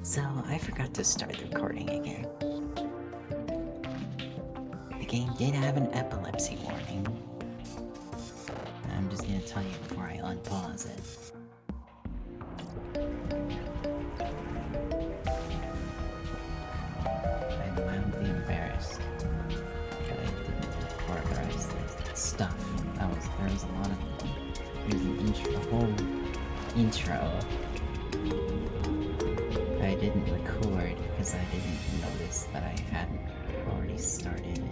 So, I forgot to start the recording again. The game did have an epilepsy warning. I'm just gonna tell you before I unpause it. I'm mildly embarrassed that I didn't categorize the stuff. There was a lot of... There's an intro, a whole intro I didn't record because I didn't notice that I hadn't already started it.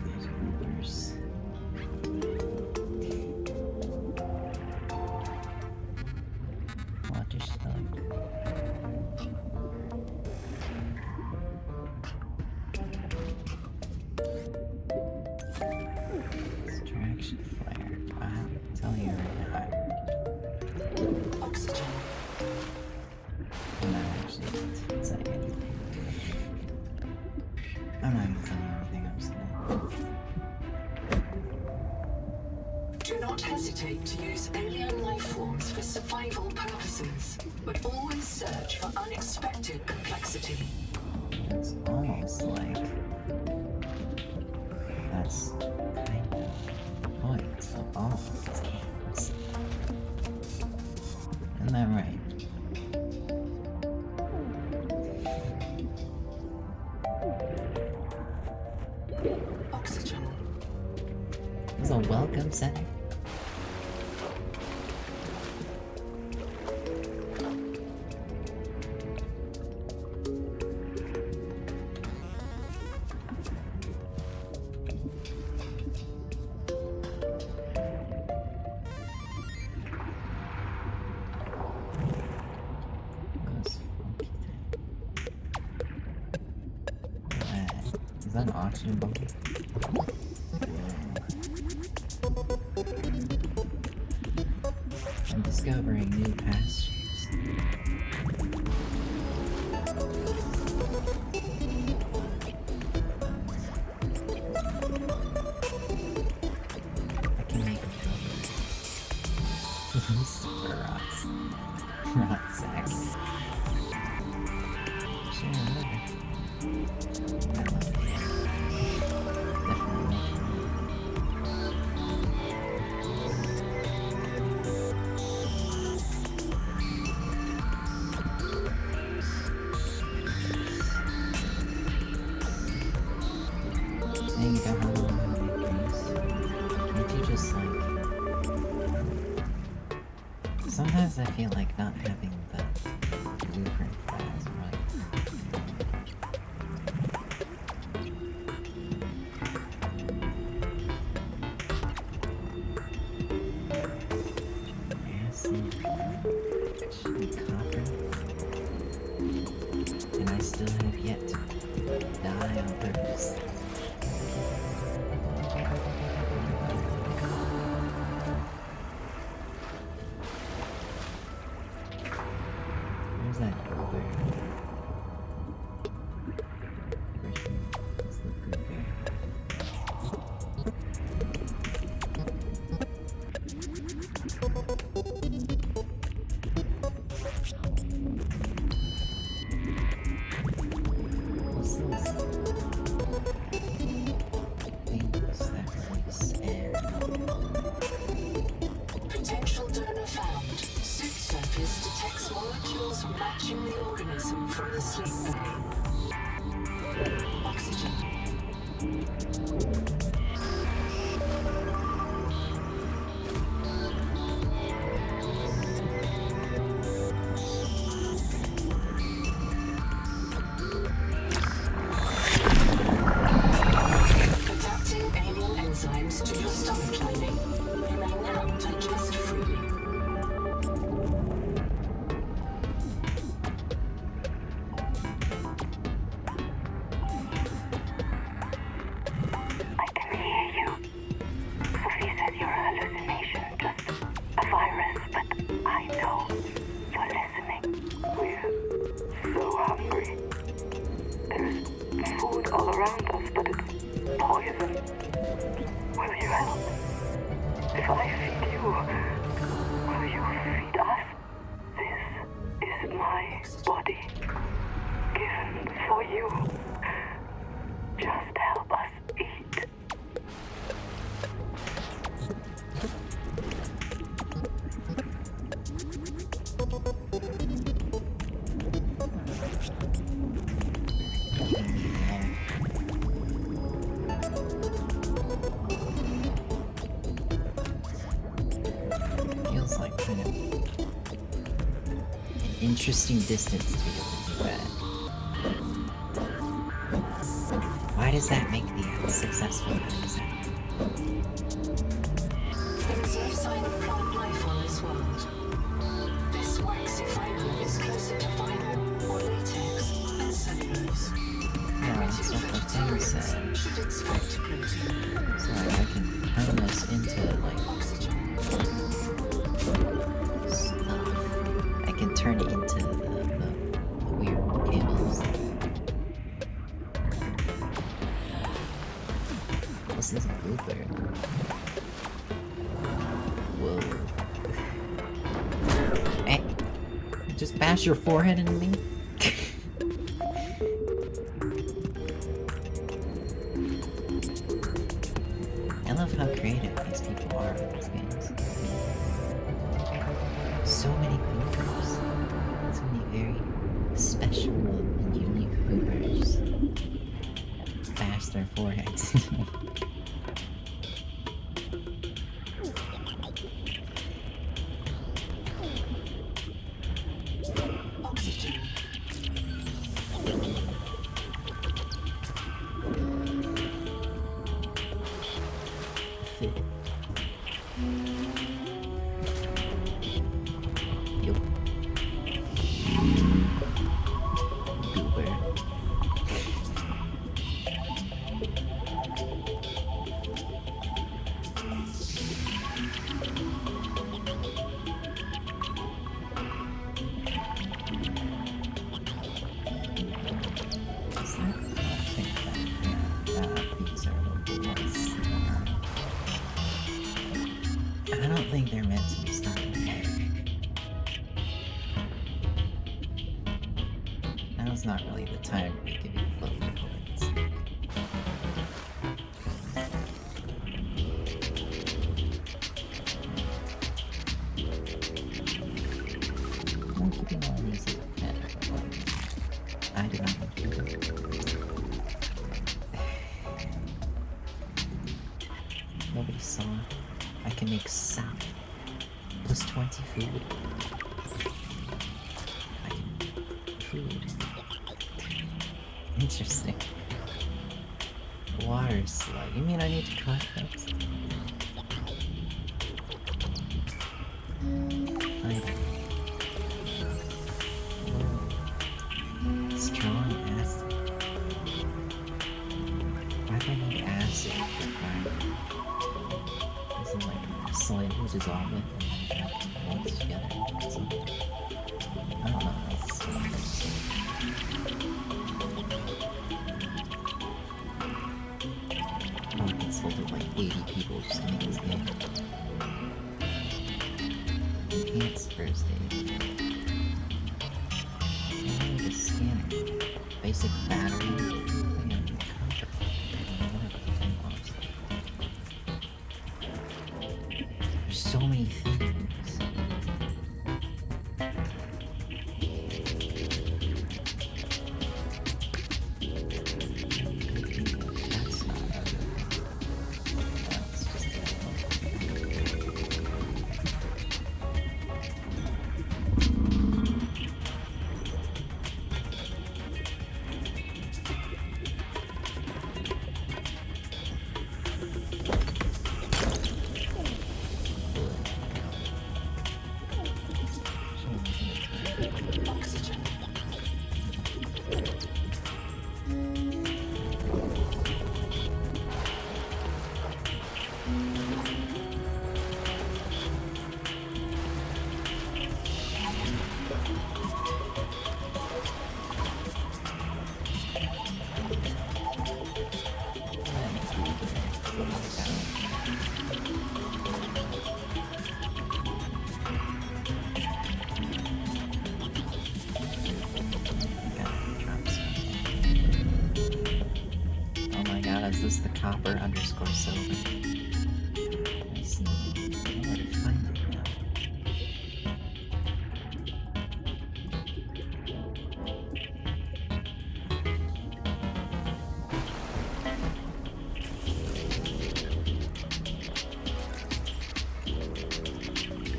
There's rumors. Water slug. Distraction flare. I'll tell you right now. Oxygen. I'm not actually going to say anything. I'm not even telling you everything I'm saying. Do not hesitate to use alien life forms for survival purposes, but always search for unexpected complexity. It's almost like that's kind of the point of all of these games. Isn't that right? Oxygen. It's a welcome center. Is that an oxygen bubble? I'm discovering new pastures. I can make a film. Super rocks. Rot sack. Sure, whatever. I love it. Definitely. Saying you got how long to make games. Can't you just like... Sometimes I feel like not having the blueprint files right. Acid, copper, and I still have yet to die on purpose. Where's that blueberry? Where's the blueberry? What's this? Things that release air. Potential donor found. Suit surface detects molecules matching the organism from the sleep wave. Oxygen. Adapting alien enzymes to your stomach lining. You may now digest freely. I can hear you. Sophie said you're a hallucination, just a virus, but I know you're listening. We're so hungry. There's food all around us, but it's poison. Will you help? If I feed you, interesting distance to be able to do that. Why does that make the act successful? Why does that? There is no sign of plant life on this world. This waxy fiber is closer to vinyl or latex than cellulose. Yeah, that's what the thing said. Should expect protein. So I can turn this into like Oxygen. stuff. I can turn it into the weird cables. This is a blooper. Whoa. Hey! Just bash your forehead into me? I love how creative these people are in these games. So many bloopers. So many very special and unique bloopers. Bash their foreheads into me. Oxygen. Fit. Yup. Goober. Is that? I think that, yeah, these are the ones. I don't think they're meant to be started. Now's not really the time to give you floating points. I'm keeping all these at 10. I do not want to do that. Nobody saw. I can make sap. Plus 20 food. I can... food. Interesting. Water slug. You mean I need to collect those? Item. Whoa. Strong acid. Why do I need acid for fire? Is it like slightly dissolve it and then holds together? So, I don't know. I consulted like 80 people just to make this game. Enhanced first aid. I need a scanner. Basic battery. And copper. Whatever the thing was. There's so many things. That's not other. That's just Oxygen. Oh my god, is this the copper underscore silver? I see. I know where to find it now.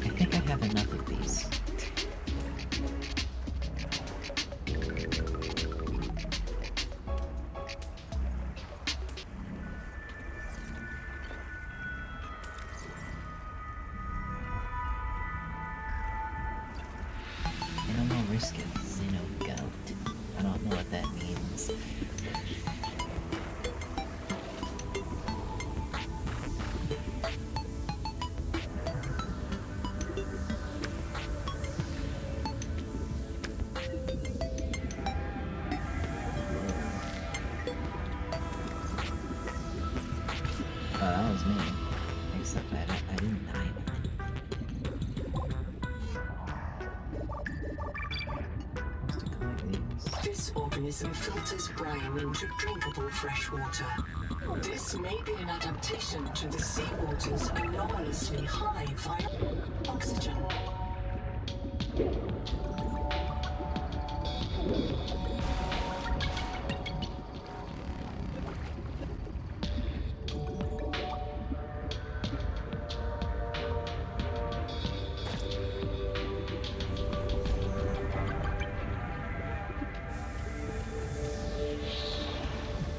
I think I have enough of these. just get Xenogoat. I don't know what that means. Oh, that was me. Except I didn't die. Supposed to collect these. This organism filters brine into drinkable fresh water. This may be an adaptation to the seawater's anomalously high vital oxygen.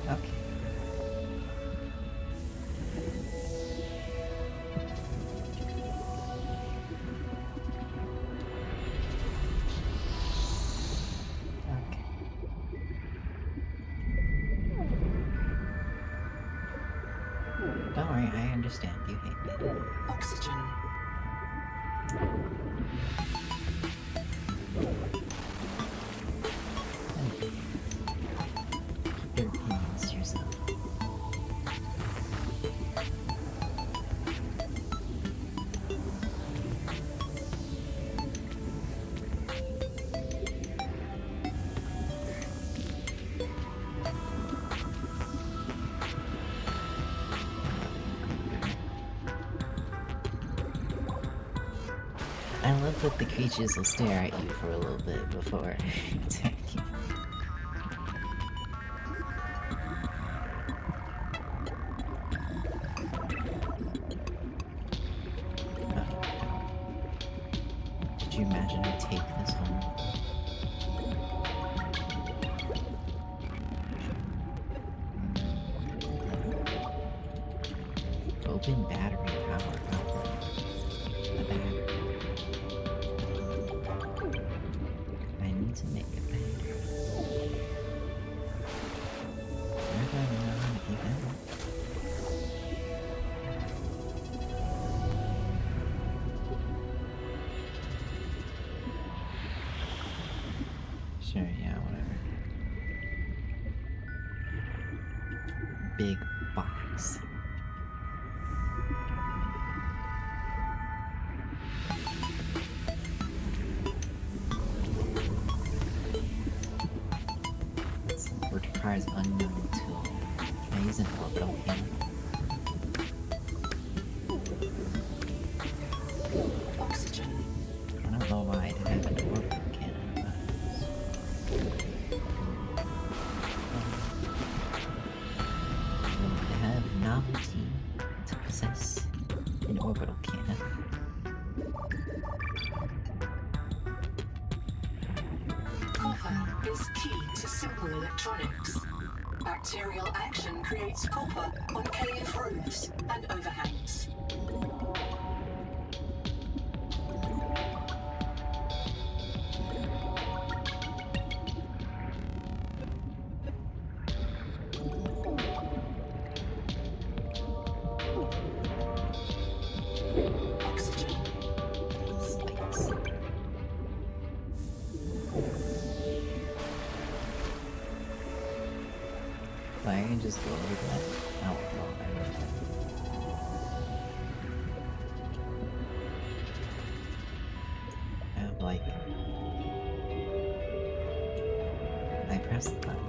Okay. Okay. Don't worry, I understand. You hate me. Oxygen. Thank you. Keep your opinions to yourself. I love that the creatures will stare at you for a little bit before attacking you. Could you imagine I take this home? Open battery power outlet. A battery. I need to make a battery. Where do I know how to do that? Sure, yeah, whatever. Big box. This requires unknown tool. Can I use an orbital cannon? Oxygen. I don't know why I have an orbital cannon, but... Will it have novelty to possess an orbital cannon? Copper is key to simple electronics. Bacterial action creates copper on cave roofs and overhangs. Oxygen. Spikes. Well, I can just go over that. Oh, well, I don't know. I have like... I pressed the button.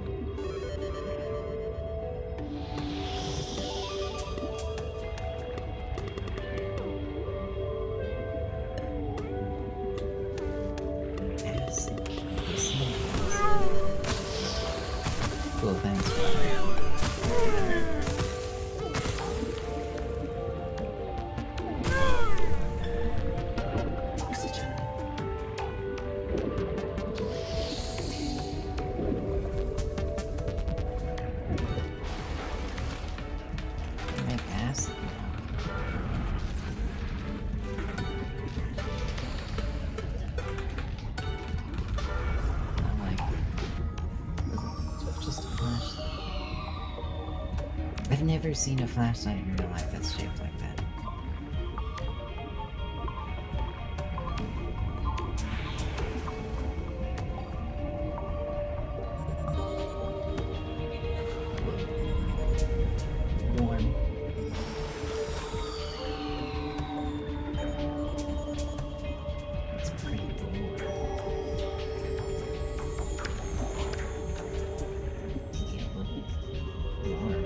Acid. Cool, thanks for that. Oxygen. I've never seen a flashlight in real life that's shaped like that. Warm. It's pretty warm. Get a little warm.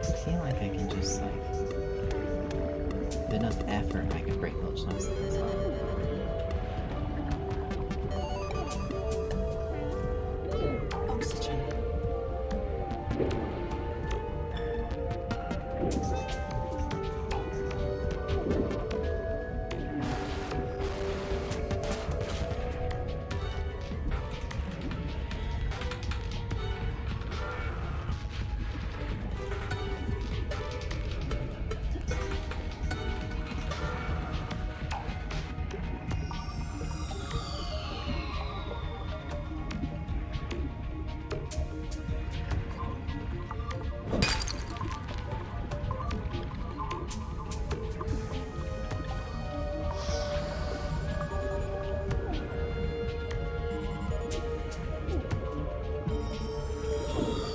I feel like I can just like, with enough effort, I can break those chunks of this off. Oxygen.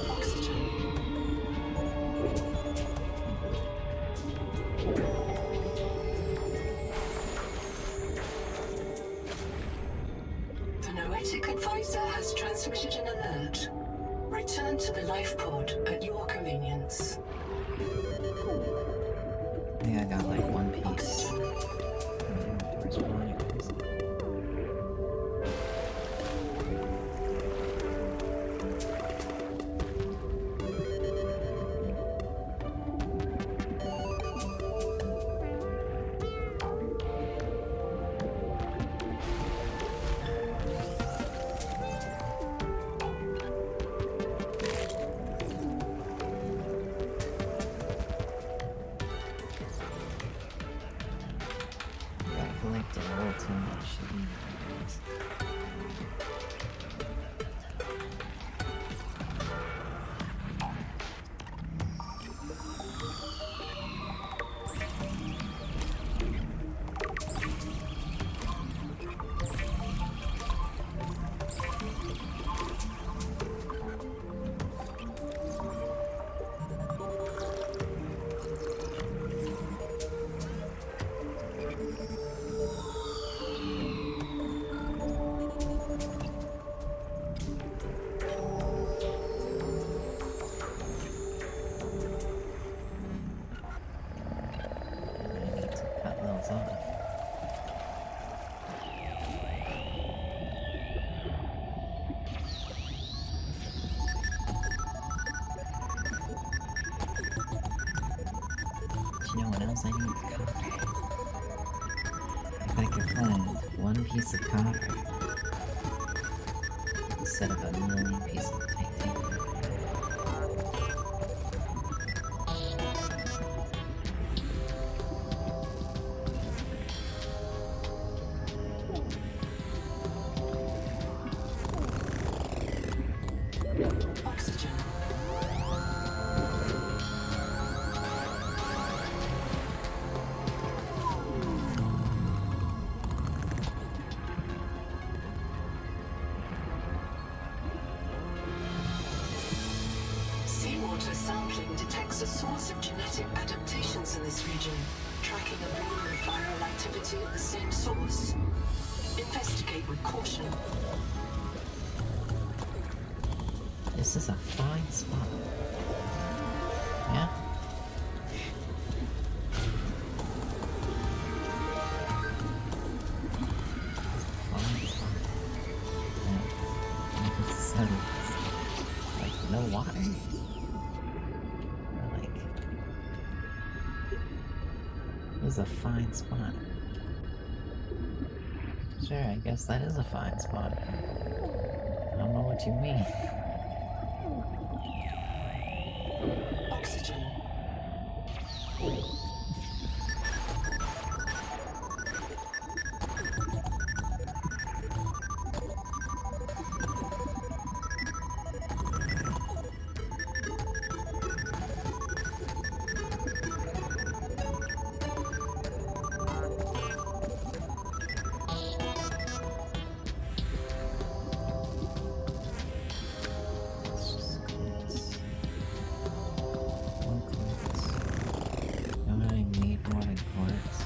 Oxygen. The Noetic advisor has transmitted an alert. Return to the life pod at your convenience. I think I got like one piece. Oxygen. Where's one anyways? Gotta collect a little too much. I need to cut those off. You know what else I need? Copper. If I could find one piece of copper instead of a million pieces of titanium. Oxygen. Seawater sampling detects a source of genetic adaptations in this region, tracking a beam of viral activity at the same source. Investigate with caution. This is a fine spot. Yeah? Fine spot. Yeah. So, like, no water. Or like, this is a fine spot. Sure, I guess that is a fine spot. I don't know what you mean. Oxygen. Let's just quit. One quartz. No, I need more than quartz.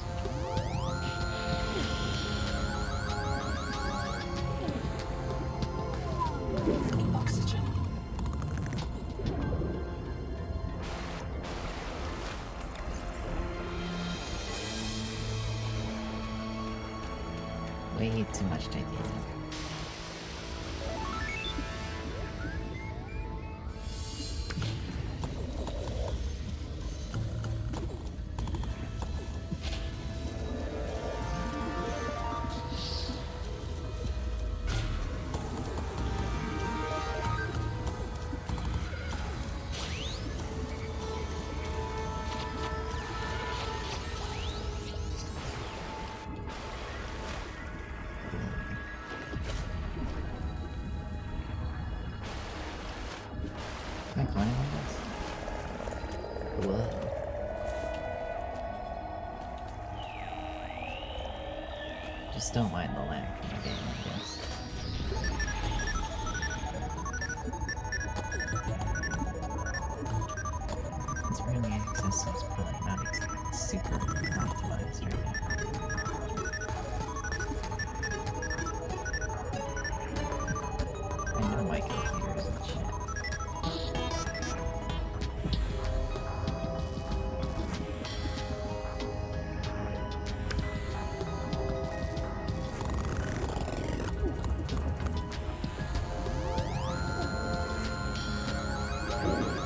Oxygen. Way too much titanium. Am I climbing on this? Whoa. Just don't mind the lag in the game, I guess. This early access is probably not super optimized right now. I know my computer isn't shit.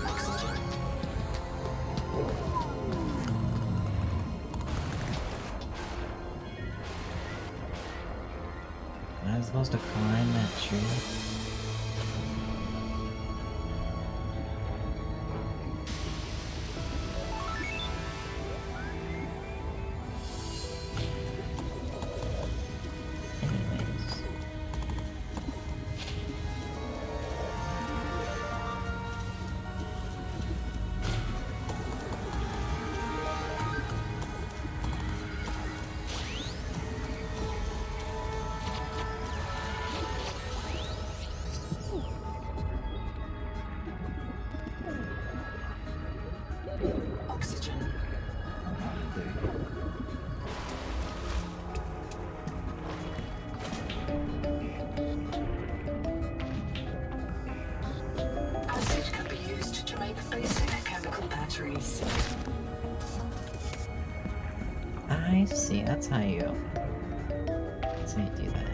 Oxygen. Am I supposed to climb that tree? Anyways. Oxygen. Acid can be used to make basic chemical batteries. I see, that's how you do that.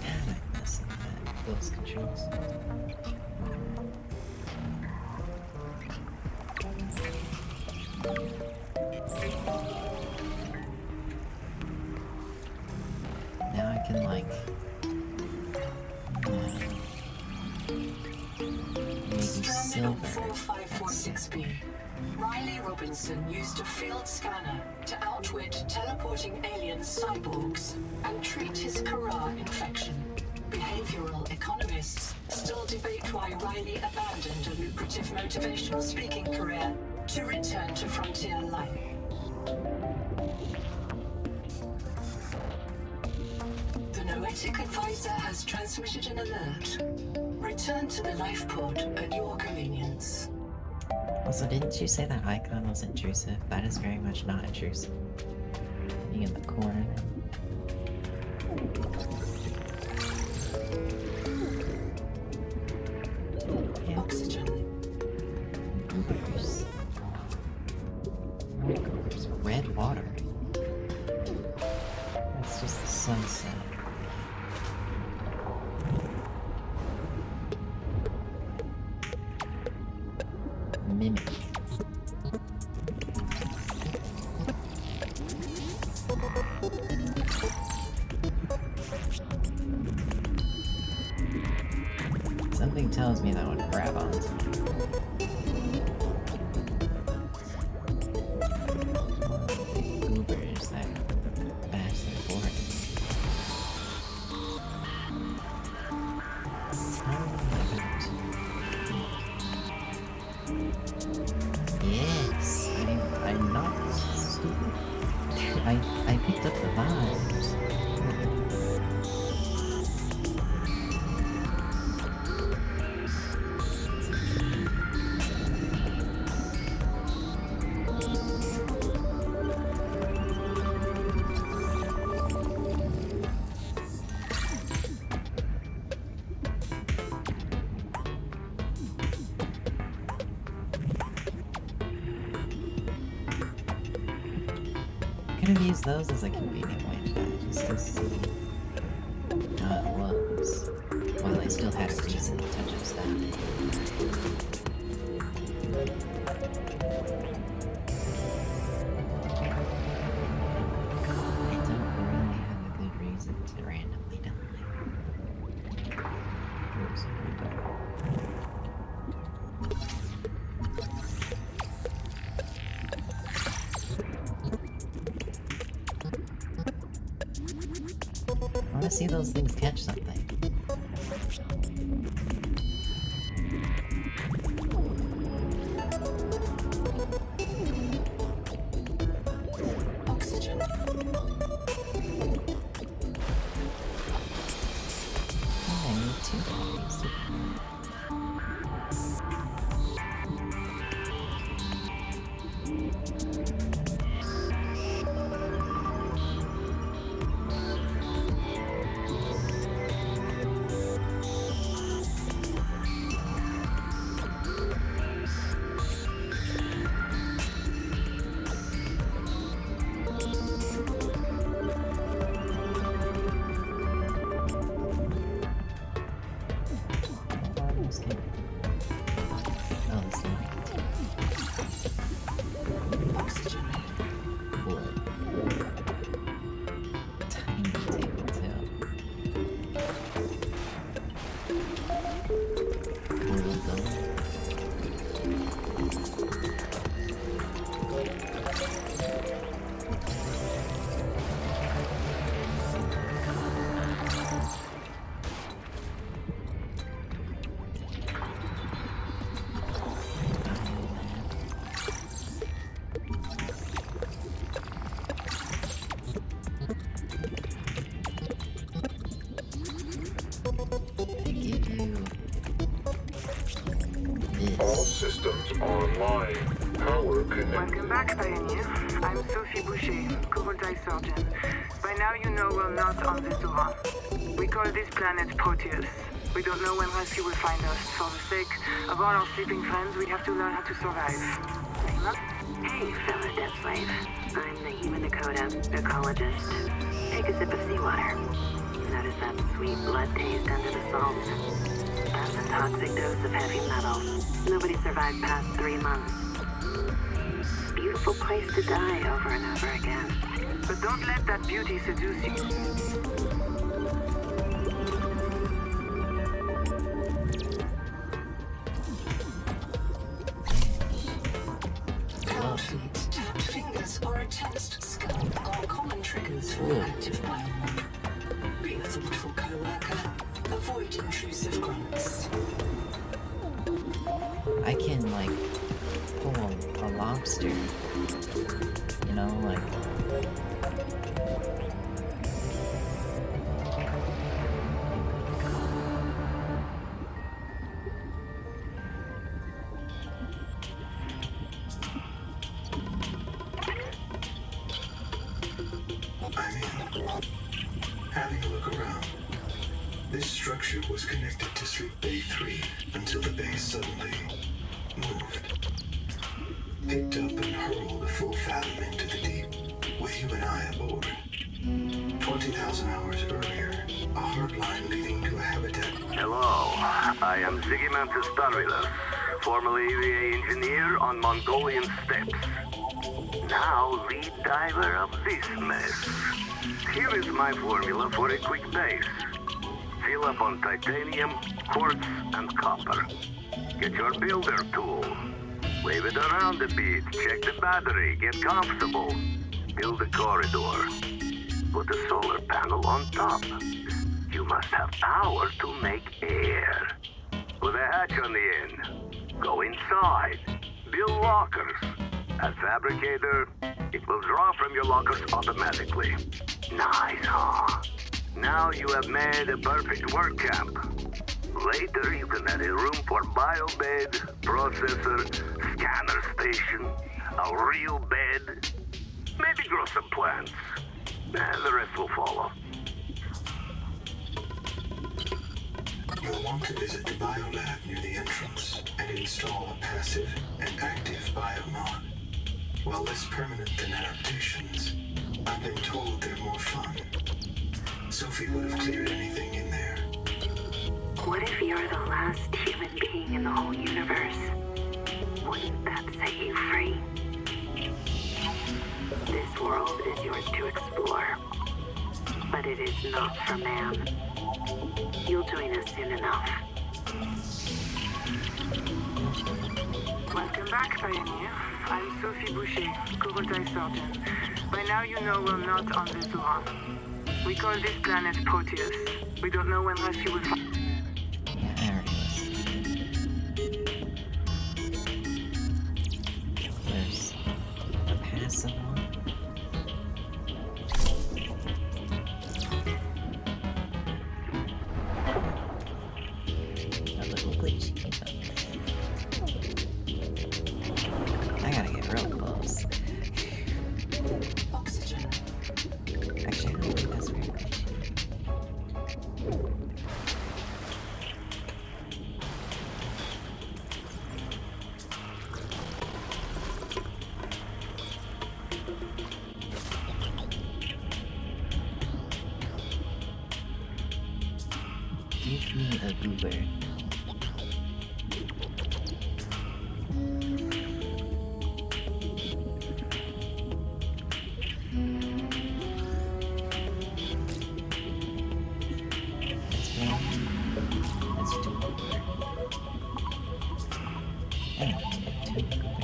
Man, I'm missing those controls. Now I can like maybe Stranded on silver. 4546B. Riley Robinson used a field scanner to outwit teleporting alien cyborgs and treat his Kara infection. Behavioral economists still debate why Riley abandoned a lucrative motivational speaking career to return to frontier life. The Noetic advisor has transmitted an alert. Return to the life pod at your convenience. Also, didn't you say that icon was intrusive? That is very much not intrusive. Being in the corner. Yeah. Oxygen. Blueberries. More so sad. Mimic. Something tells me that would grab onto me. Goobers that bash their foreheads. Yes, I'm not stupid. I picked up the vibes. Could have used those as a convenient way to die, just to see how it looks. While I still had a decent touch of static. I don't really have a good reason to randomly die. Oops, pretty dark. I want to see those things catch something. Oxygen. I need 2 copies. Oh, this light. Oxygen. Blood. Tiny table tail. Bulldog. I give you All this. systems online. Power connected. Welcome back, Pioneer. I'm Sophie Boucher, Cobalti Surgeon. By now you know we're not on the Zora. We call this planet Proteus. We don't know when rescue will find us. For the sake of all our sleeping friends, we have to learn how to survive. Hey, fellow death slave. I'm Naima Nakota, ecologist. Take a sip of seawater. Notice that sweet blood taste under the salt. That's a toxic dose of heavy metals. Nobody survived past 3 months. Beautiful place to die over and over again. But don't let that beauty seduce you. Heartbeat, tapped fingers, or a tensed skull are common triggers for Ooh. active biomarker. Be a thoughtful co-worker. Avoid intrusive grunts. I can, like, pull a lobster. You know, like... I'm in. Having a look around. This structure was connected to Street Bay 3 until the bay suddenly moved. Picked up and hurled a full fathom into the deep, with you and I aboard. 20,000 hours earlier, a hard line leading to a habitat. Hello, I am Zigimantis Starvilus, formerly EVA engineer on Mongolian steppes. Now lead diver of this mess. Here is my formula for a quick base. Fill up on titanium, quartz, and copper. Get your builder tool. Wave it around a bit, check the battery, get comfortable. Build a corridor. Put a solar panel on top. You must have power to make air. Put a hatch on the end. Go inside. Build lockers. As fabricator, it will draw from your lockers automatically. Nice, huh? Now you have made a perfect work camp. Later, you can add a room for biobed, processor, scanner station, a real bed, maybe grow some plants. And the rest will follow. You'll want to visit the biolab near the entrance and install a passive and active biomod. While less permanent than adaptations, I've been told they're more fun. Sophie would have cleared anything in there. What if you're the last human being in the whole universe? Wouldn't that set you free? This world is yours to explore, but it is not for man. You'll join us soon enough. Welcome back, Pioneer. I'm Sophie Boucher, Kurultai Surgeon. By now you know we're not on the Zoran. We call this planet Proteus. We don't know when rescue will find. Yeah, I already listened. There's a passive one. A little glitchy. I gotta get real close. Oxygen. Actually, I don't think that's very glitchy. Give me a goober. That's two goober. I don't need two goober.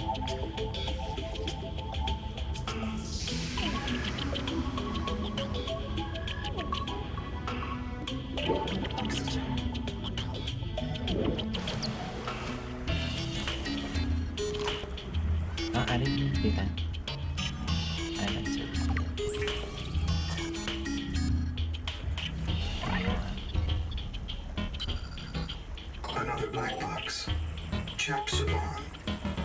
Oxygen. Oh, I didn't mean to do that. I meant to. Another black box. Chap Savan,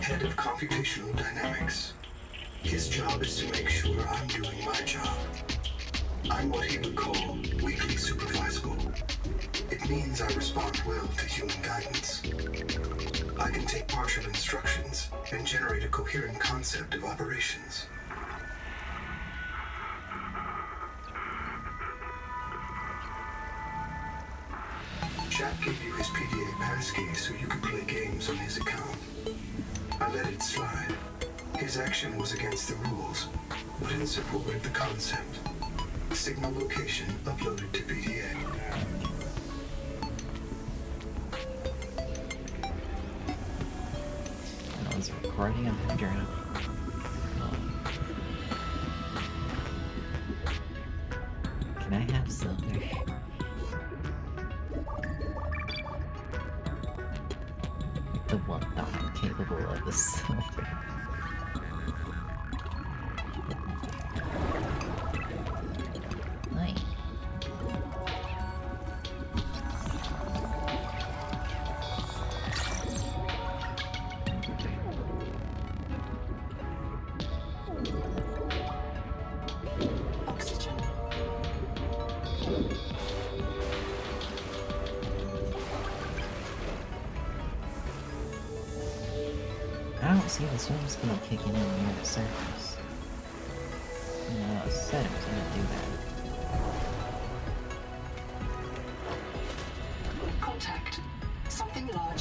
head of computational dynamics. His job is to make sure I'm doing my job. I'm what he would call weakly supervisable. It means I respond well to human guidance. I can take partial instructions and generate a coherent concept of operations. Chap gave you his PDA passkey so you could play games on his account. I let it slide. His action was against the rules, but in support of the concept. Signal location uploaded to PDA. I was recording a background. Can I have silver? The one not capable of the silver. Nice. Oxygen. I don't see the swim speed kicking in near the surface. No, it said it was gonna do that.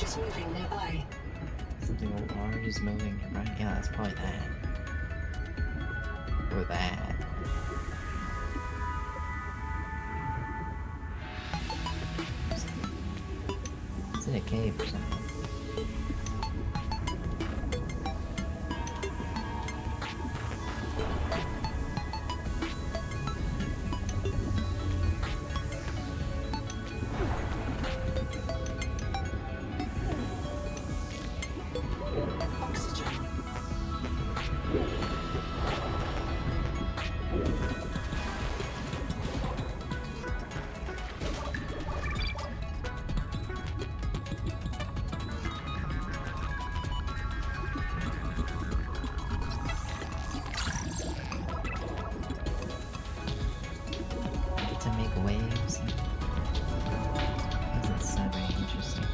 large is moving nearby. Something large is moving, right? Yeah, that's probably that. Or that. It's in a cave or something. Oxygen. Get to make waves. That's so very interesting.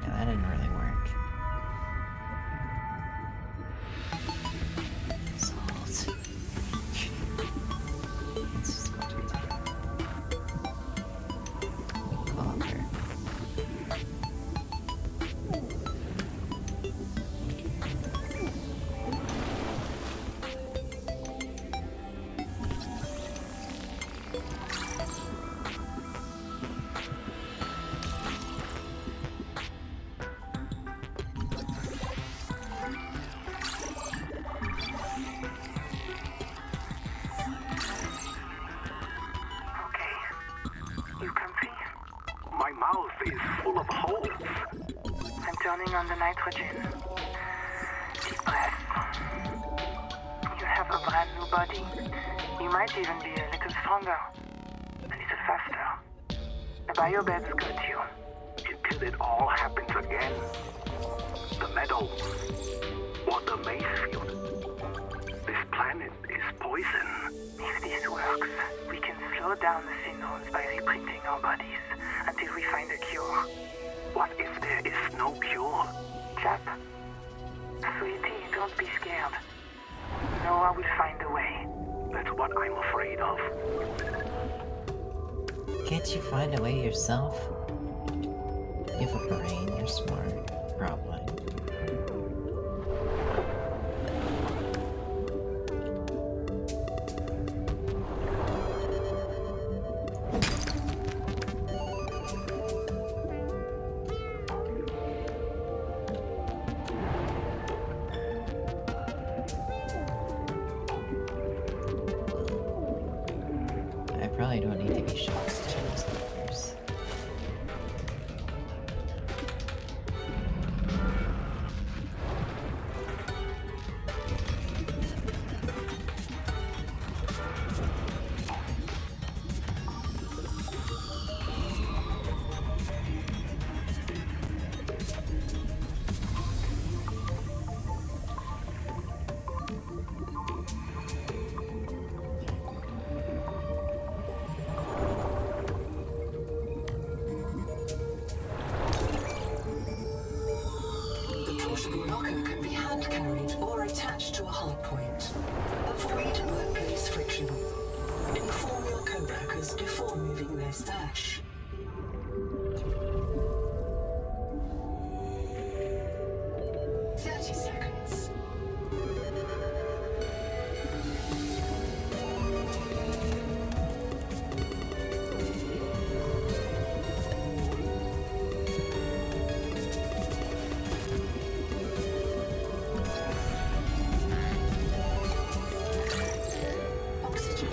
Yeah, that didn't really work. Salt. Let's just go to copper. Okay. You comfy? My mouth is full of holes. I'm turning on the nitrogen. Deep breath. You have a brand new body. You might even be a little stronger. A little faster. The biobeds got you. Until it all happens again. The meadow. Or the Macefield. This planet is poison. If this works, we can slow down the signals by reprinting our bodies until we find a cure. What if there is no cure? Chap, sweetie, don't be scared. Noah will find a way. That's what I'm afraid of. Can't you find a way yourself? You have a brain, you're smart. Probably. I probably don't need to be shocked to those numbers. The portable locker can be hand-carried or attached to a hull point. Avoid workplace friction. Inform your co-workers before moving their stash. Seconds. Oxygen.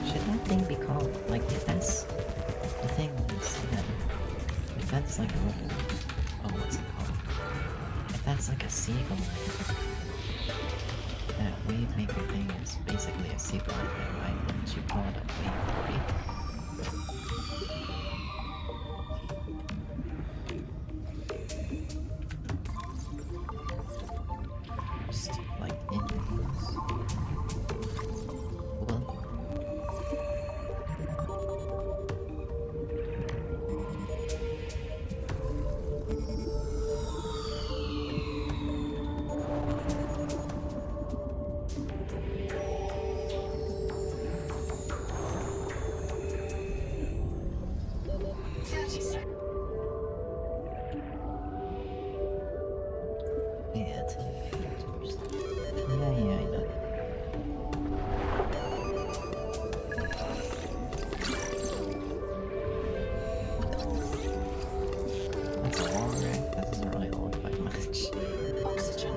Should that thing be called, like, if that's the thing is, if that's like a little, oh, what's it called? Seagull. That wave maker thing is basically a seagull, though. Why wouldn't you call it a wave breaker? Just like enemies. Well. Yeah, I know. That's a wall rack. That doesn't really hold quite much. Oxygen.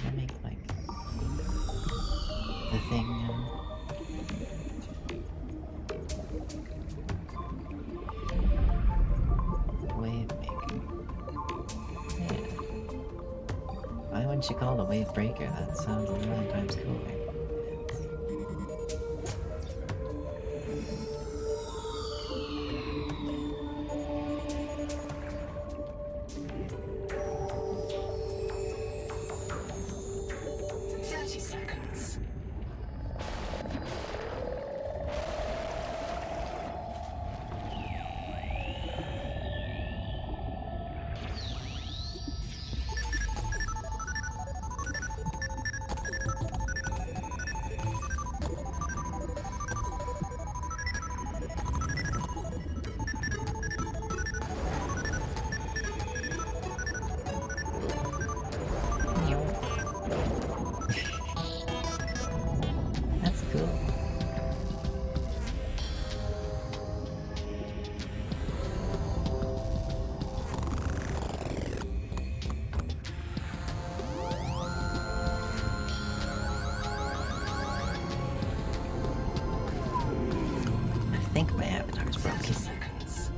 Can I make like the thing now? Wave maker. Yeah. Why wouldn't you call it a wave breaker? That sounds a million times cooler. Seconds. That's cool. I think my avatar's broken. Seconds.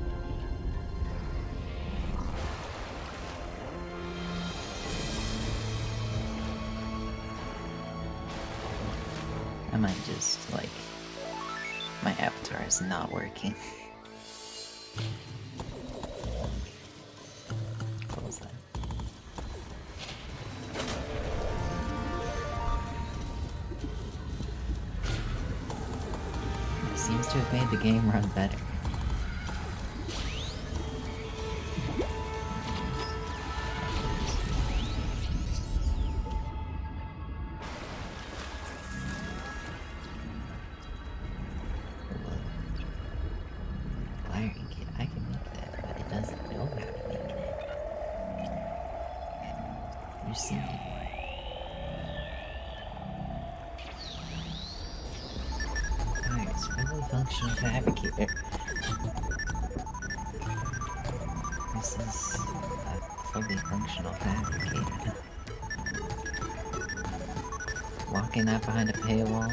I might just, like, my avatar is not working. Close that. It seems to have made the game run better. Wiring kit, I can make that, but it doesn't know how to make it. You see me. Alright, it's fully functional fabricator. This is a fully functional fabricator. Walking that behind a paywall.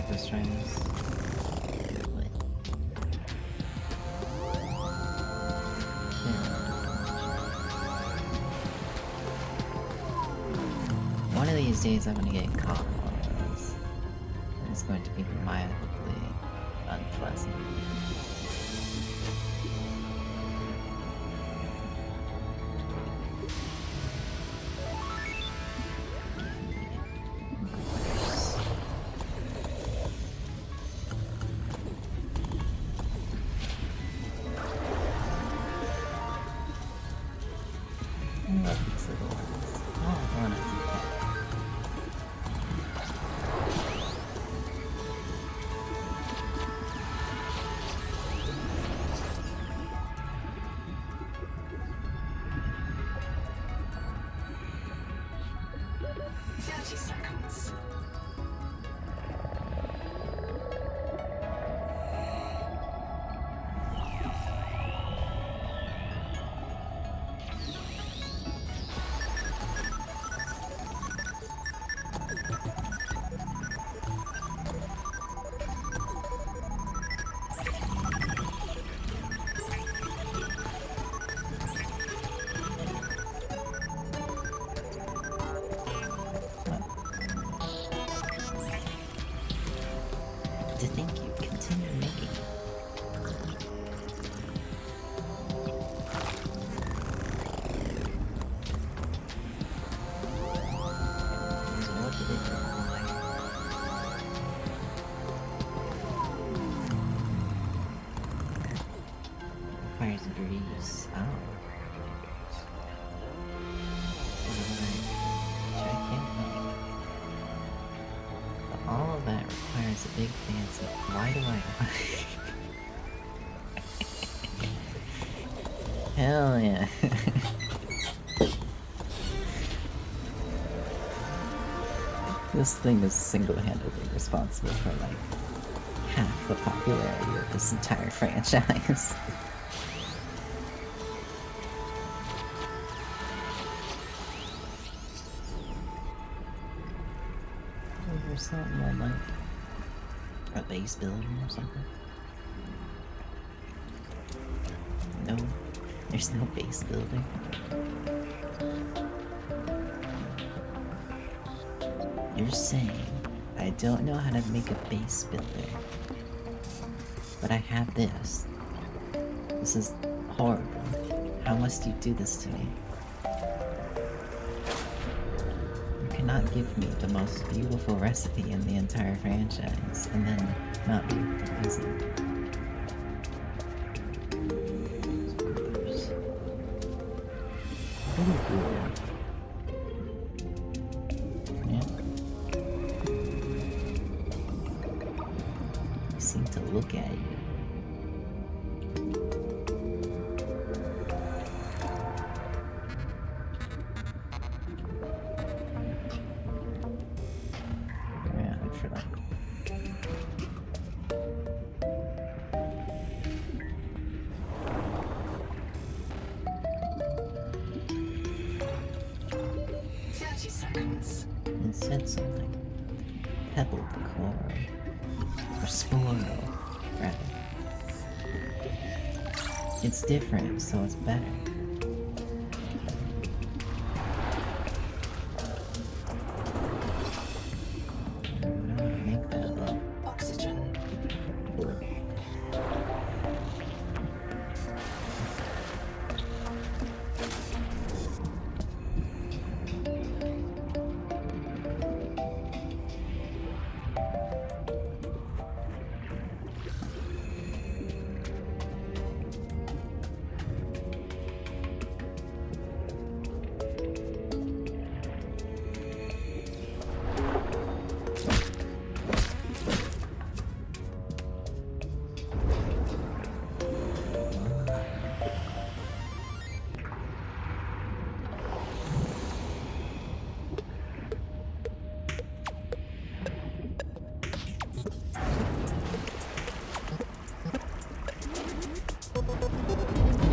Let's try this. Wait. One of these days I'm gonna get caught in one of those. And it's going to be mildly unpleasant. I love these little ones. Oh, I wanna do that. 30 seconds. To think you continue making it. So what did it require? Requires grease. Oh. Which I can't make. But all of that requires a big fancy. Why do I? Hell yeah. This thing is single-handedly responsible for like half the popularity of this entire franchise. Is there something on like a base building or something? No, there's no base building. You're saying I don't know how to make a base builder, but I have this. This is horrible. How must you do this to me? You cannot give me the most beautiful recipe in the entire franchise and then not be able to use it. Pretty cool. Yeah. You seem to look at you. Yeah, for that. Seconds. It said something. Pebble coral. Or spoil, rather. It's different, so it's better. I don't want to make that though. Oxygen.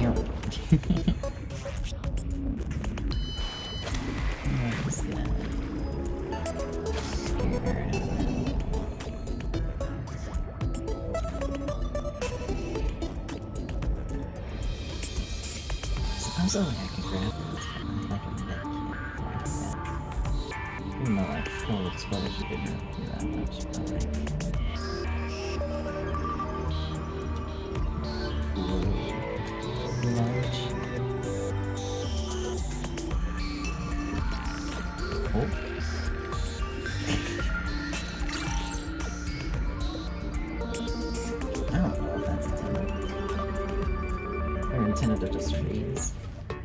Yo. I'm just gonna scare her out of that. Supposedly I can grab this, but like a med kit like that. Even though like full exposure didn't really do that much, but like large. Oh. I don't know if that's intended. Or intended to just freeze.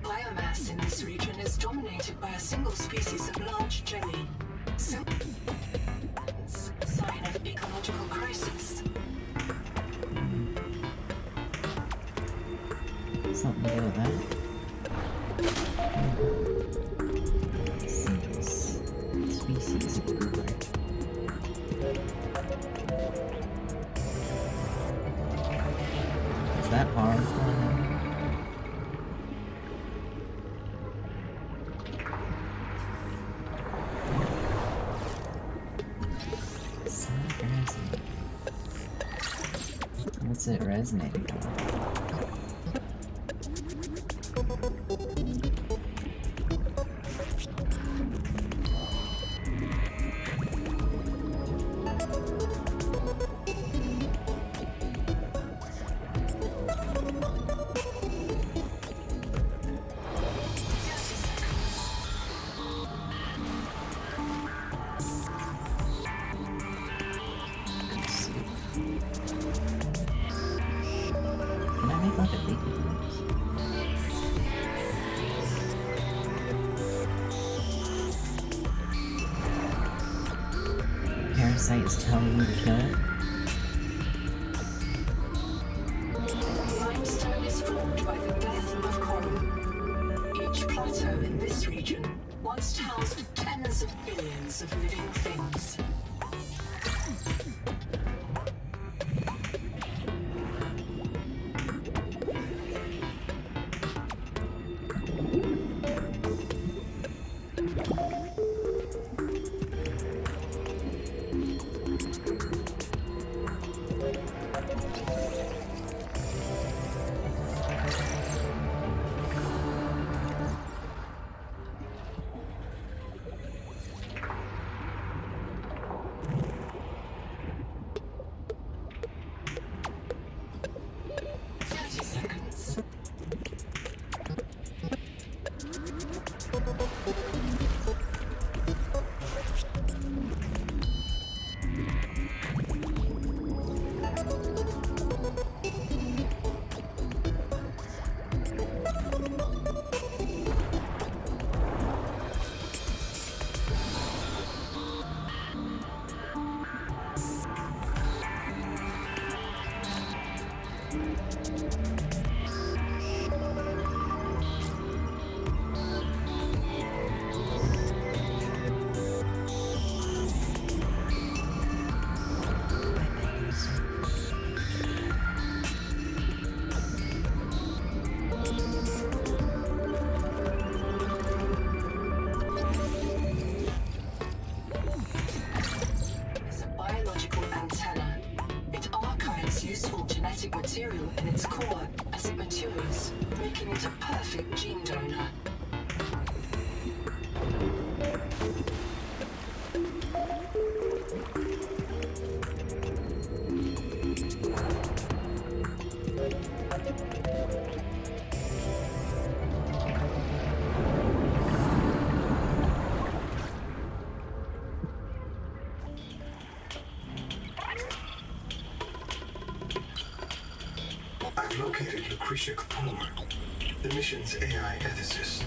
Biomass in this region is dominated by a single species of large jelly. Sign of ecological crisis. Something to do with that. Singles. Species What's it resonating on? Let's see. Can I make like a big noise? Parasite is telling me to kill it? Limestone is formed by the death of coral. Each plateau in this region once housed tens of billions of living things. Is a biological antenna. It archives useful genetic material in its core as it matures, making it a perfect gene donor. I've located Lucretia Kapoor, the mission's AI ethicist.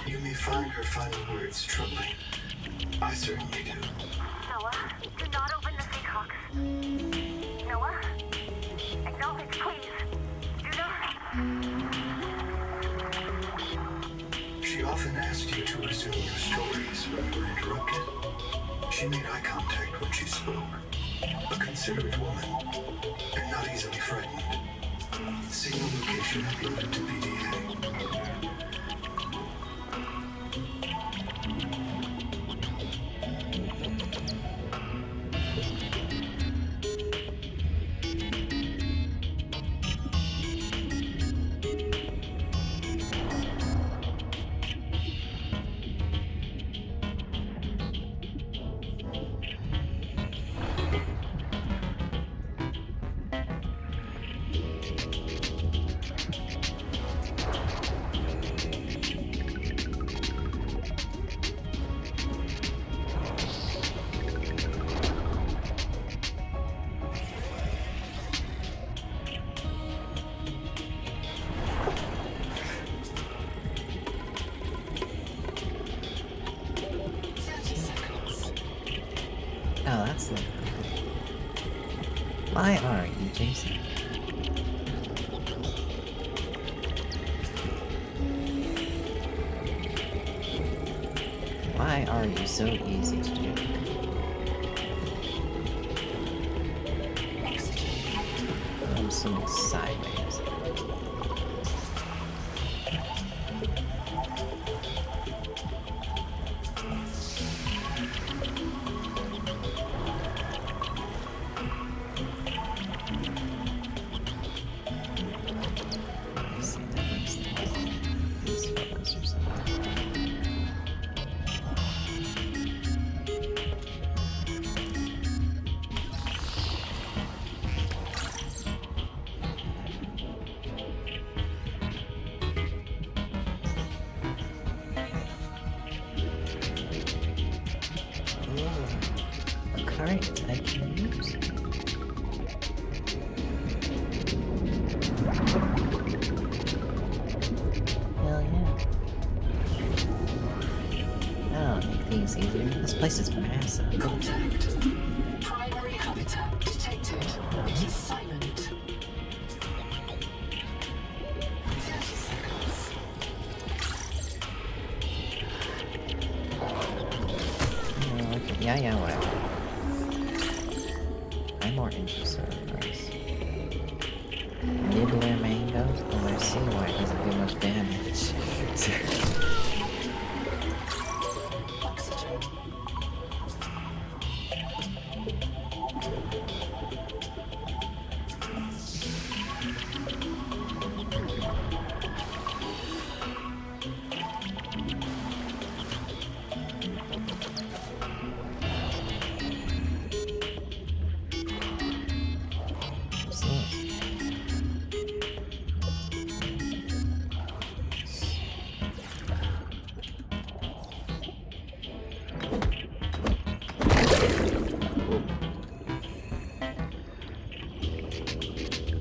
You may find her final words troubling. I certainly do. Noah, do not open the Seahawks. Noah? Acknowledge, please. Do not. She often asked you to resume your stories when you were interrupted. She made eye contact when she spoke. A considerate woman, and not easily frightened. Signal location uploaded to PDA. Oh, that's lovely. Why are you, Jason? Why are you so easy to do? I'm so sideways. something. Ooh, a card I can use. Hell yeah. That'll make things easier. This place is massive. Contact. Primary habitat detected. It is silent. 30 seconds. Yeah, whatever. I'm more interested in those. Nibbler mangoes? Oh, I see why it doesn't do much damage. Oxygen. What's this?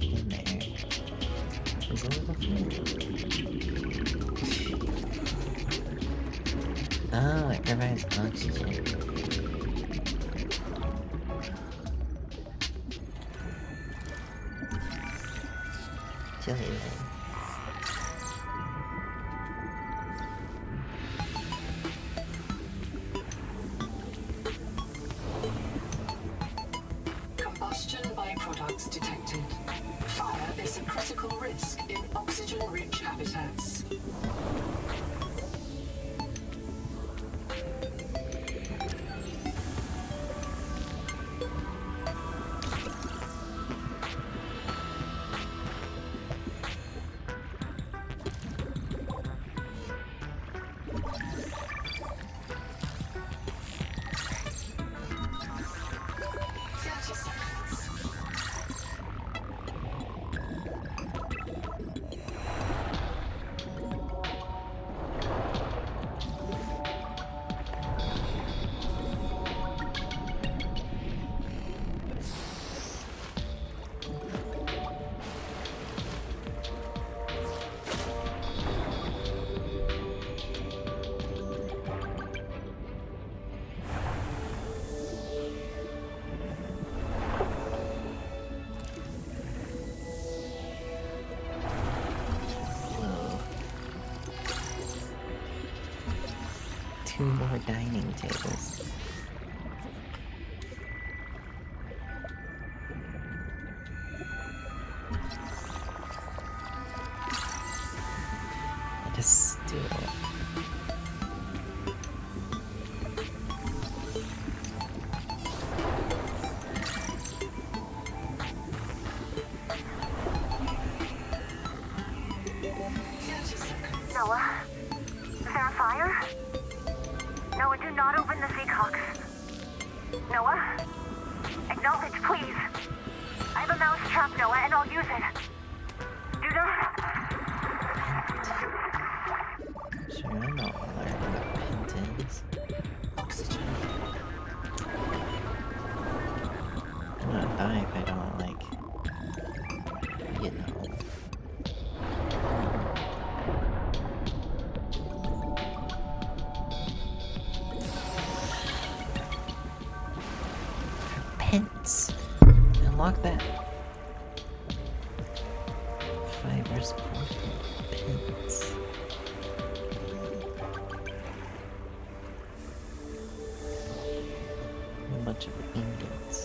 In there. Is there a Oh, it provides oxygen. Chilly then. Combustion byproducts detected. Fire is a critical risk in oxygen-rich habitats. Whoa. 2 more dining tables. Let us do it. Noah? Is there a fire? Noah, do not open the Seacocks. Noah? Acknowledge, please. I have a mouse trap, Noah, and I'll use it. Do not... Sure, I'm not learning what pent is. Oxygen. I'm gonna die if I don't, like, you know. Pence. Unlock that. Fibers, pence. A bunch of ingots.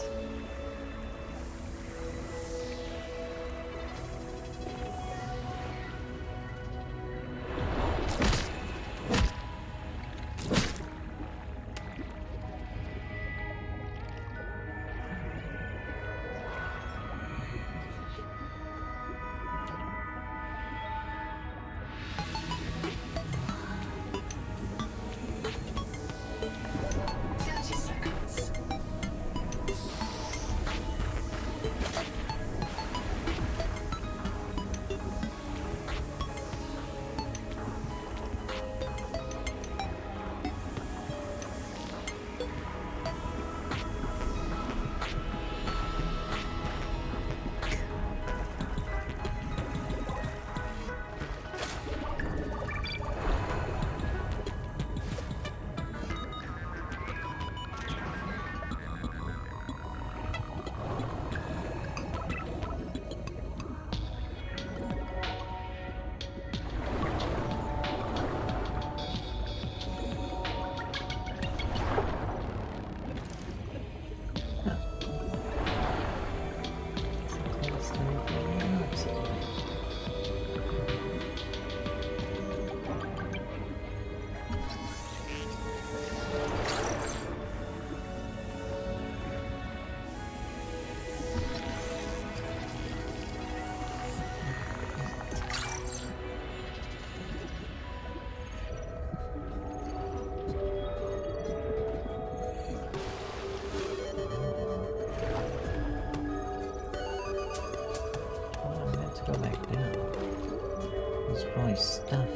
all your stuff.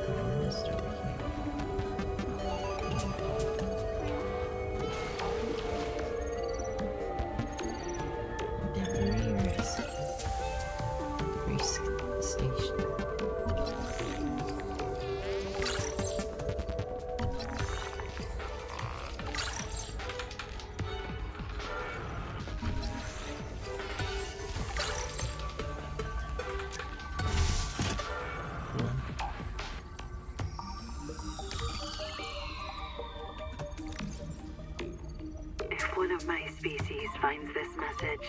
I missed over here. The Barriers. Race Station. If one of my species finds this message,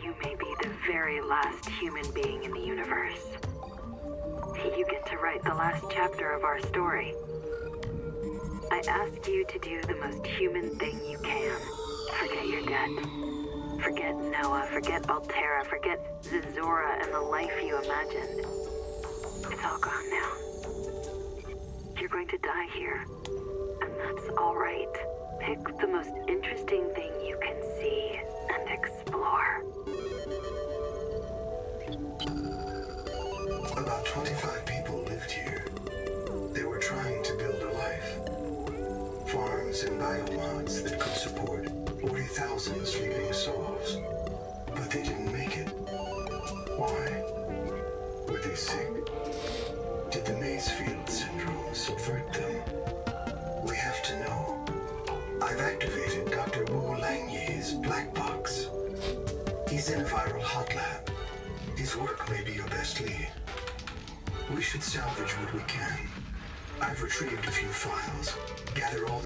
you may be the very last human being in the universe. You get to write the last chapter of our story. I ask you to do the most human thing you can. Forget your debt. Forget Noah, forget Altera, forget Zazora and the life you imagined. It's all gone now. You're going to die here, and that's all right. Pick the most interesting thing you can see and explore. About 25 people lived here. They were trying to build a life. Farms and biomods that could support 40,000 sleeping souls. But they didn't make it. Why? Were they sick? Did the Maysfield syndrome subvert them? We have to know. I've activated Dr. Wu Langye's black box. He's in a viral hot lab. His work may be your best lead. We should salvage what we can. I've retrieved a few files. Gather all...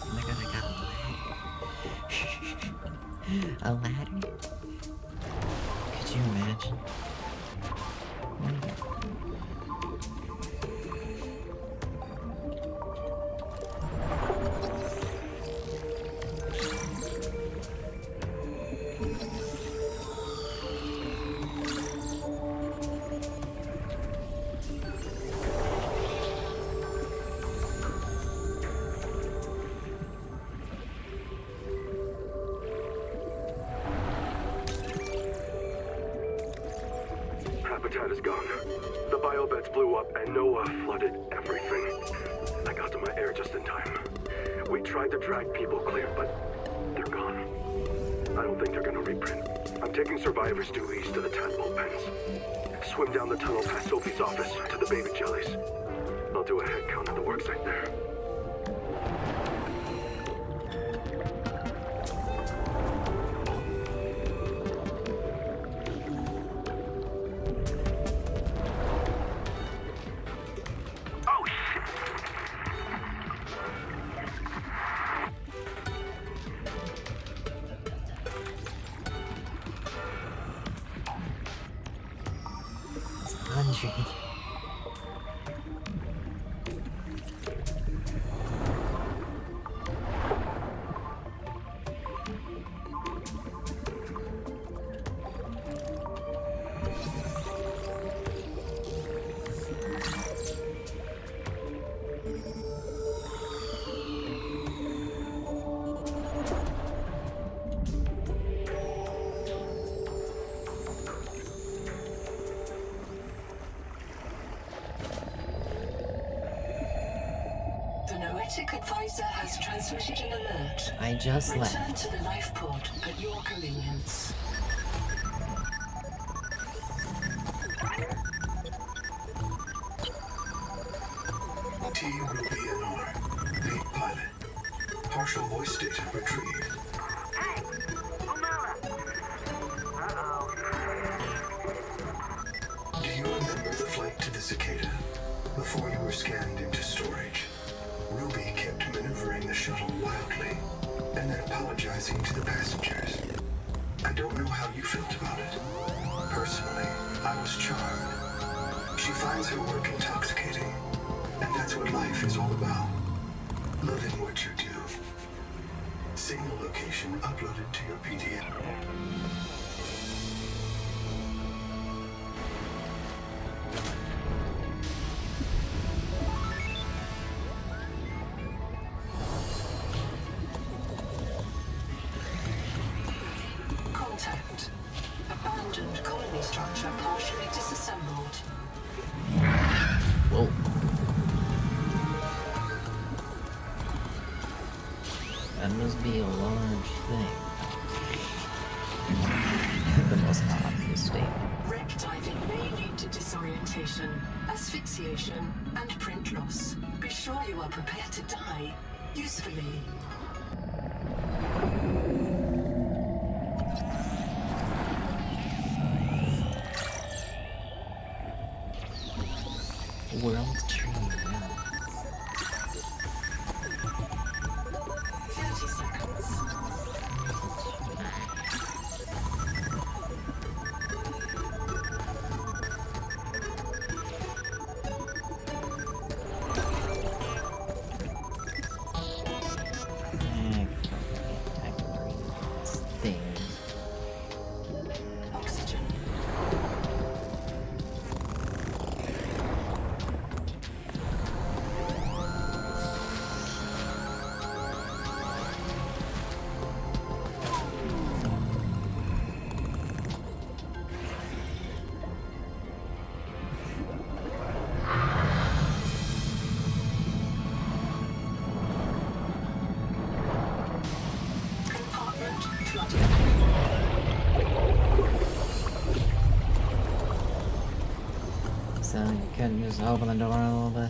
Oh my god, I got a ladder? Could you imagine? Habitat is gone. The biobeds blew up and Noah flooded everything. I got to my air just in time. We tried to drag people clear, but they're gone. I don't think they're gonna reprint. I'm taking survivors due east to the tadpole pens. Swim down the tunnel past Sophie's office to the baby jellies. I'll do a head count at the worksite there. Andre. The Noetic Advisor has transmitted an alert. I just Return left. to the life pod at your convenience. T. Ruby and R. Lead pilot. Partial voice data retrieved. Hey! Umala! Uh-oh. Do you remember the flight to the Cicada? Before you were scanned into storage, Ruby kept maneuvering the shuttle wildly, and then apologizing to the passengers. I don't know how you felt about it. Personally, I was charmed. She finds her work intoxicating, and that's what life is all about. Loving what you do. Signal location uploaded to your PDF. was an obvious statement. Wreck diving may lead to disorientation, asphyxiation, and print loss. Be sure you are prepared to die usefully. World Tree Well. 30 seconds. Oxygen. Compartment flooded. So you couldn't just open the door a little bit?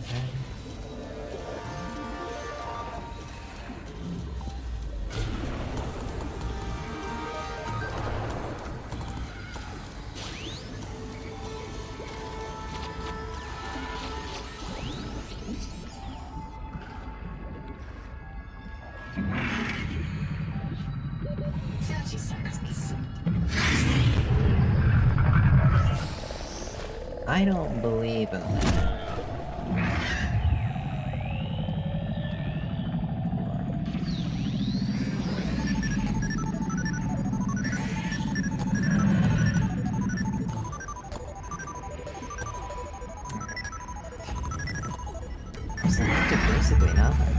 I don't believe in that. Selected basically nothing.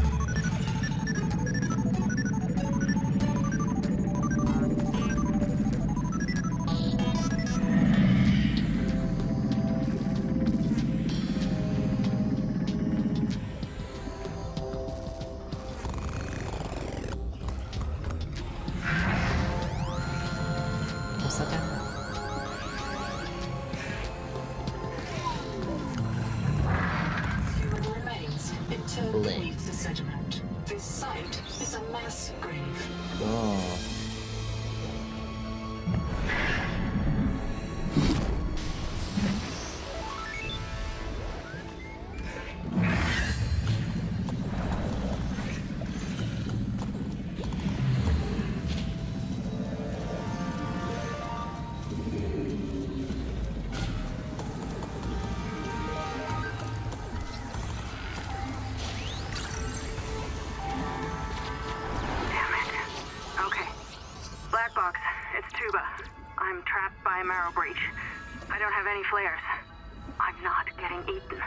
What's that down? Human remains interred Blink. beneath the sediment. This site is a mass grave. Oh. Damn it. Okay. Black box, it's Tuba. I'm trapped by a marrow breach. I don't have any flares. I'm not getting eaten.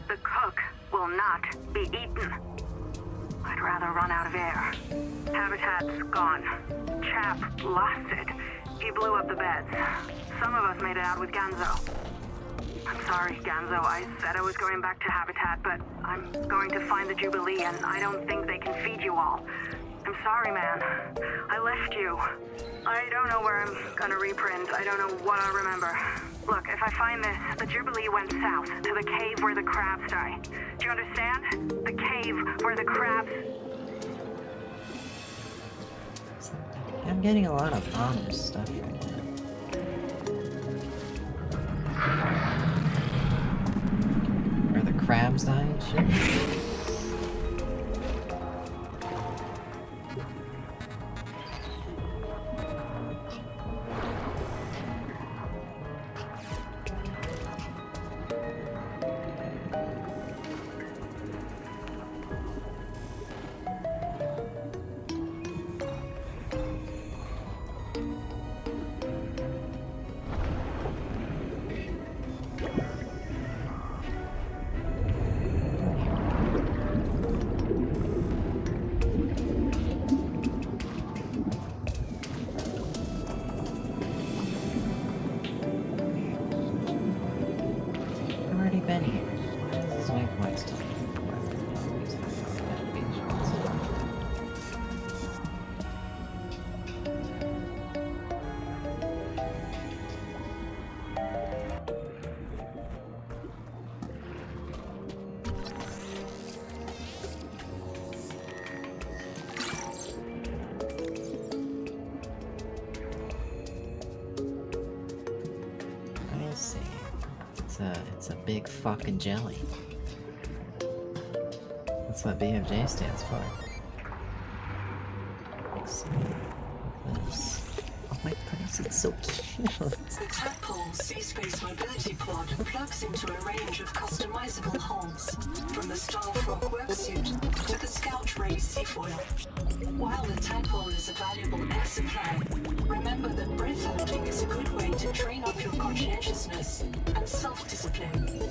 The cook will not be eaten. I'd rather run out of air. Habitat's gone. Chap lost it. He blew up the beds. Some of us made it out with Ganzo. I'm sorry, Ganzo. I said I was going back to Habitat, but I'm going to find the Jubilee, and I don't think they can feed you all. I'm sorry, man. I left you. I don't know where I'm gonna reprint. I don't know what I'll remember. Look, if I find this, the Jubilee went south, to the cave where the crabs die. Do you understand? The cave where the crabs... I'm getting a lot of ominous stuff here. Where the crabs die and shit? It's a big fucking jelly. That's what BFJ stands for. Let's see. Look at this. Oh my goodness, it's so cute. The Tadpole Sea-Space Mobility Pod plugs into a range of customizable hulls, from the Starfrog wetsuit to the Scout Ray Seafoil. While the Tadpole is a valuable air supply, remember that breath holding is a good way to train up your conscientiousness and self-discipline.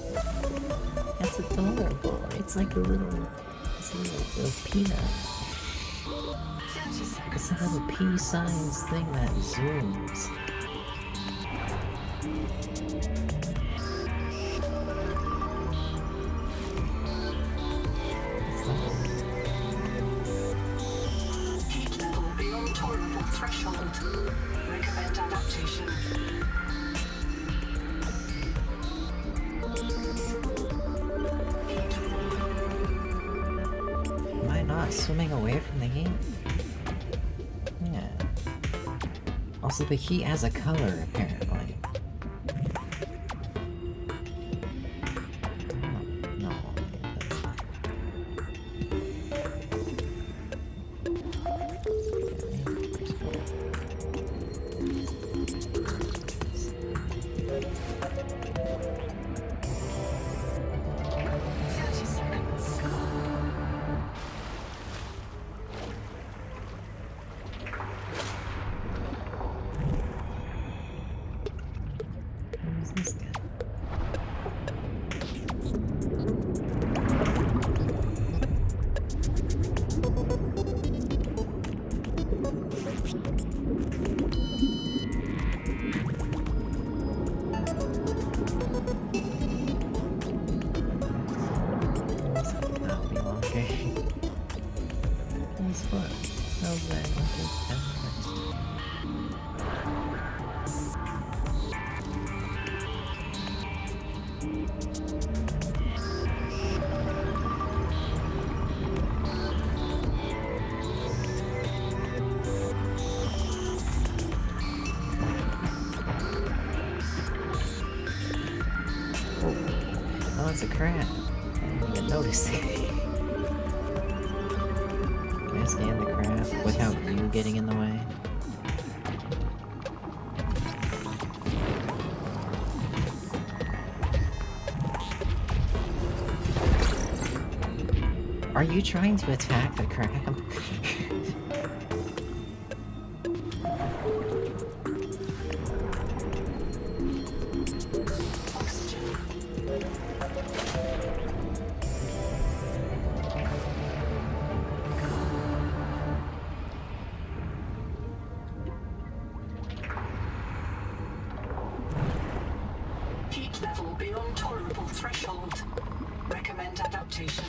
That's adorable. It's like a little peanut. 30 seconds. It's a little pea-sized thing that zooms. It's like Heat level beyond tolerable threshold. Recommend adaptation. Am I not swimming away from the heat? Yeah. Also, the heat has a color, apparently. Oh, no, that's not. Who's this guy? That'll be longer. Nice fun. How's that? Oh, it's a crab. I didn't even notice it. Can I scan the crab without you getting in the way? Are you trying to attack the crab? Heat level beyond tolerable threshold. Recommend adaptation.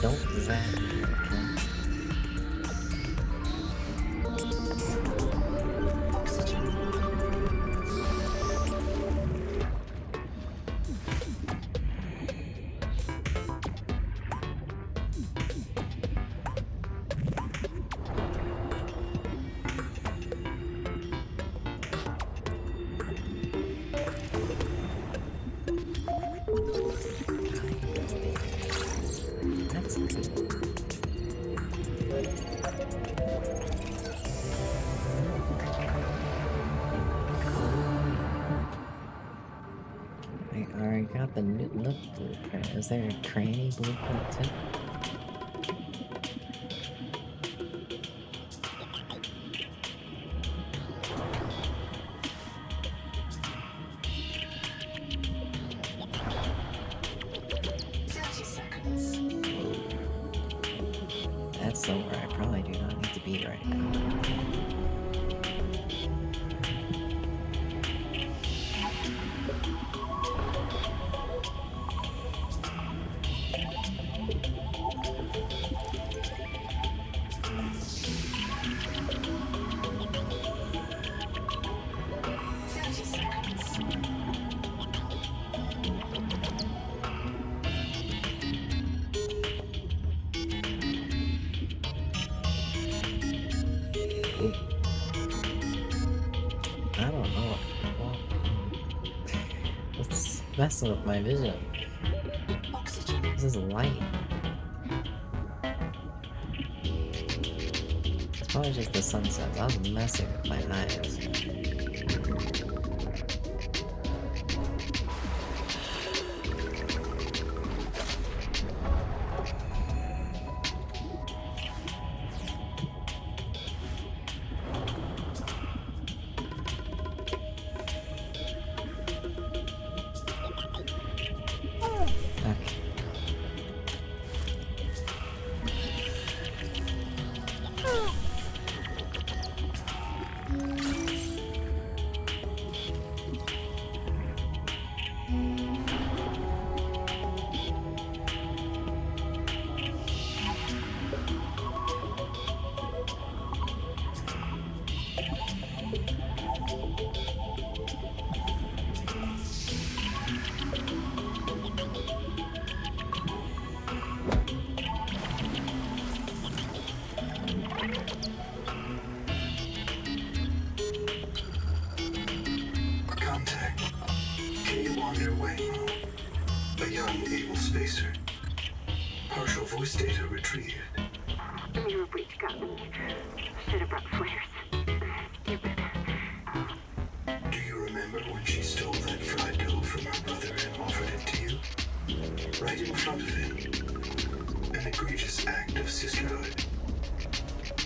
Don't zap me, okay? Oxygen. That's good. I already got the new look blueprint. Is there a cranny blueprint too? Seconds. silver. I probably do not need to beat right now. I don't know. Well, it's messing with my vision. Oxygen. This is light. It's probably just the sunset. That was messing with my eyes. Okay. Contact. K. Wander Waymo. A young, able spacer. Partial voice data retrieved. You were breach, Captain. Should have brought flares. Stupid. Do you remember when she stole that fried dough from her brother and offered it to you? Right in front of him. An egregious act of sisterhood.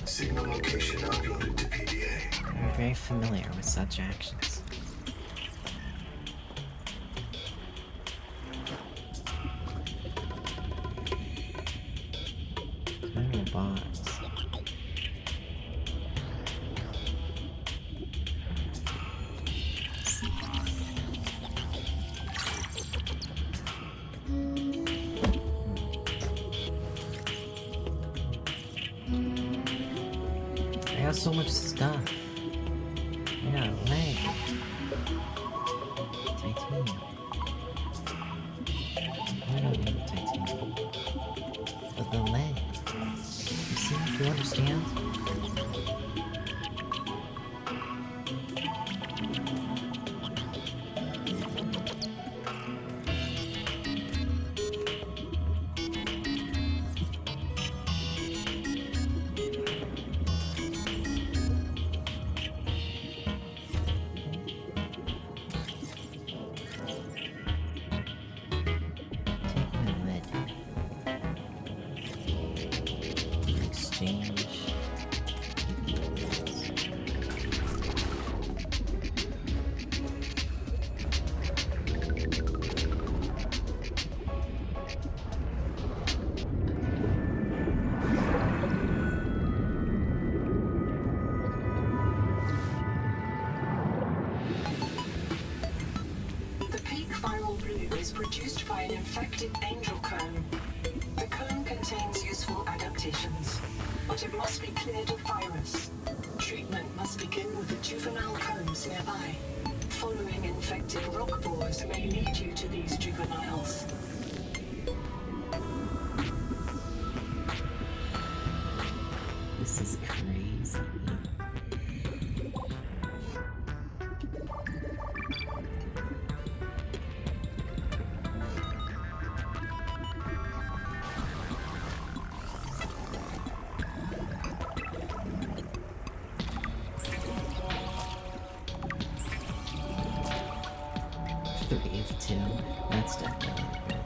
Signal location uploaded to PDA. I'm very familiar with such actions. Metal bots. I got so much stuff. I got leg. Titanium. I don't need titanium. But the leg. You see? Do you understand? Take my lead. Exchange. The peak viral blue is produced by an infected angel comb. The comb contains useful adaptations, but it must be cleared of virus. Treatment must begin with the juvenile combs nearby. Following infected rock boars may lead you to these juveniles. This is crazy. Three of two. That's definitely good.